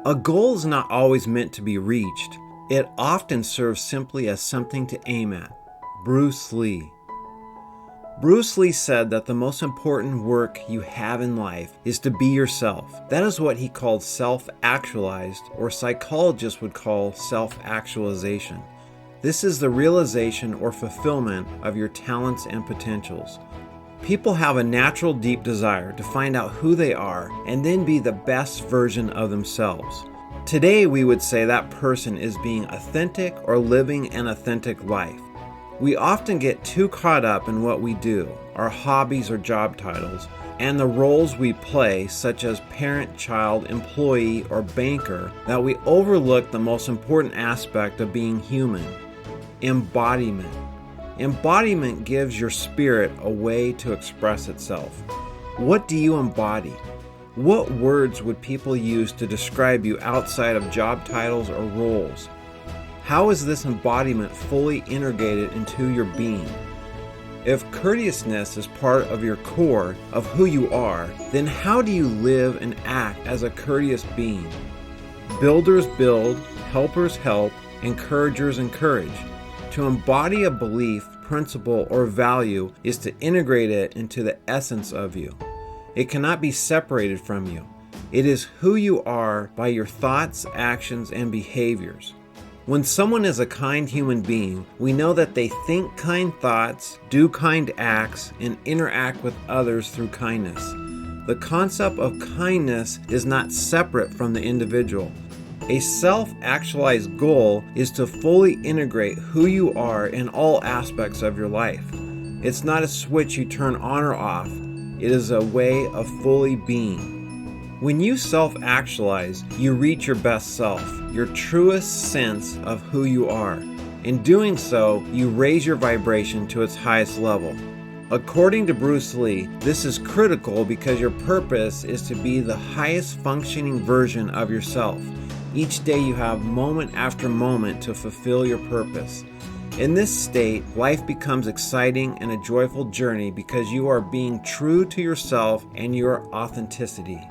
A goal is not always meant to be reached. It often serves simply as something to aim at. Bruce Lee. Bruce Lee said that the most important work you have in life is to be yourself. That is what he called self-actualized, or psychologists would call self-actualization. This is the realization or fulfillment of your talents and potentials. People have a natural deep desire to find out who they are and then be the best version of themselves. Today we would say that person is being authentic or living an authentic life. We often get too caught up in what we do, our hobbies or job titles, and the roles we play, such as parent, child, employee, or banker, that we overlook the most important aspect of being human: embodiment. Embodiment gives your spirit a way to express itself. What do you embody? What words would people use to describe you outside of job titles or roles? How is this embodiment fully integrated into your being? If courteousness is part of your core of who you are, then how do you live and act as a courteous being? Builders build, helpers help, encouragers encourage. To embody a belief, principle, or value is to integrate it into the essence of you. It cannot be separated from you. It is who you are by your thoughts, actions, and behaviors. When someone is a kind human being, we know that they think kind thoughts, do kind acts, and interact with others through kindness. The concept of kindness is not separate from the individual. A self-actualized goal is to fully integrate who you are in all aspects of your life. It's not a switch you turn on or off. It is a way of fully being. When you self-actualize, you reach your best self, your truest sense of who you are. In doing so, you raise your vibration to its highest level. According to Bruce Lee, this is critical because your purpose is to be the highest functioning version of yourself. Each day you have moment after moment to fulfill your purpose. In this state, life becomes exciting and a joyful journey because you are being true to yourself and your authenticity.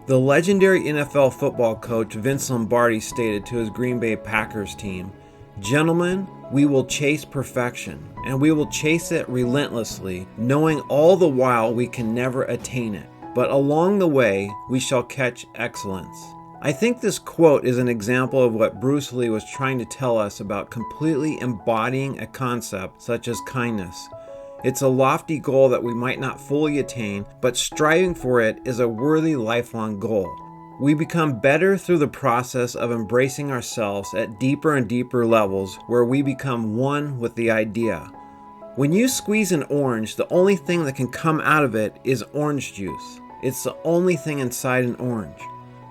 The legendary NFL football coach Vince Lombardi stated to his Green Bay Packers team, "Gentlemen, we will chase perfection, and we will chase it relentlessly, knowing all the while we can never attain it. But along the way, we shall catch excellence." I think this quote is an example of what Bruce Lee was trying to tell us about completely embodying a concept such as kindness. It's a lofty goal that we might not fully attain, but striving for it is a worthy lifelong goal. We become better through the process of embracing ourselves at deeper and deeper levels where we become one with the idea. When you squeeze an orange, the only thing that can come out of it is orange juice. It's the only thing inside an orange.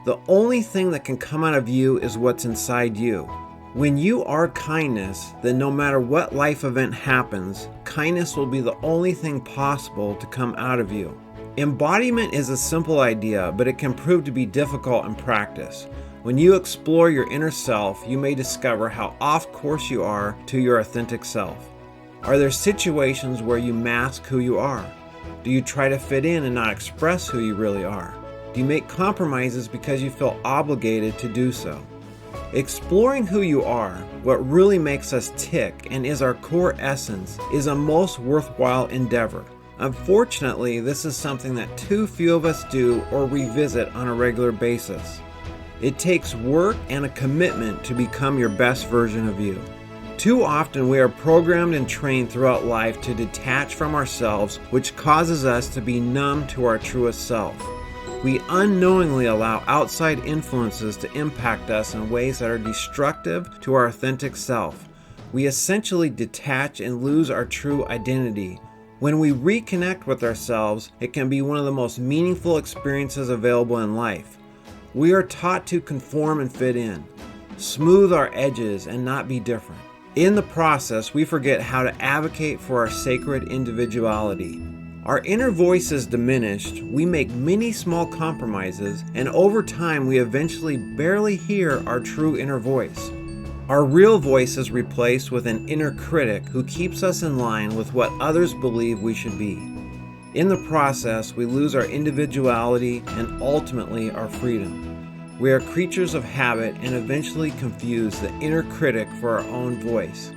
The only thing that can come out of you is what's inside you. When you are kindness, then no matter what life event happens, kindness will be the only thing possible to come out of you. Embodiment is a simple idea, but it can prove to be difficult in practice. When you explore your inner self, you may discover how off course you are to your authentic self. Are there situations where you mask who you are? Do you try to fit in and not express who you really are? Do you make compromises because you feel obligated to do so? Exploring who you are, what really makes us tick and is our core essence, is a most worthwhile endeavor. Unfortunately, this is something that too few of us do or revisit on a regular basis. It takes work and a commitment to become your best version of you. Too often we are programmed and trained throughout life to detach from ourselves, which causes us to be numb to our truest self. We unknowingly allow outside influences to impact us in ways that are destructive to our authentic self. We essentially detach and lose our true identity. When we reconnect with ourselves, it can be one of the most meaningful experiences available in life. We are taught to conform and fit in, smooth our edges and not be different. In the process, we forget how to advocate for our sacred individuality. Our inner voice is diminished, we make many small compromises, and over time we eventually barely hear our true inner voice. Our real voice is replaced with an inner critic who keeps us in line with what others believe we should be. In the process, we lose our individuality and ultimately our freedom. We are creatures of habit and eventually confuse the inner critic for our own voice.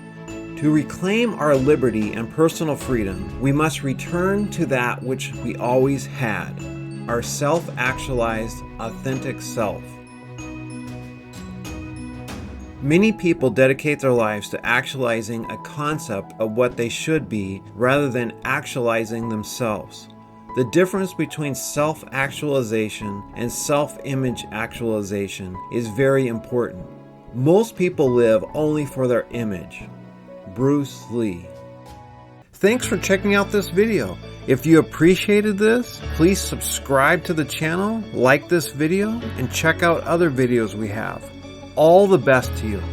To reclaim our liberty and personal freedom, we must return to that which we always had, our self-actualized, authentic self. Many people dedicate their lives to actualizing a concept of what they should be rather than actualizing themselves. The difference between self-actualization and self-image actualization is very important. Most people live only for their image. Bruce Lee. Thanks for checking out this video. If you appreciated this, please subscribe to the channel, like this video, and check out other videos we have. All the best to you.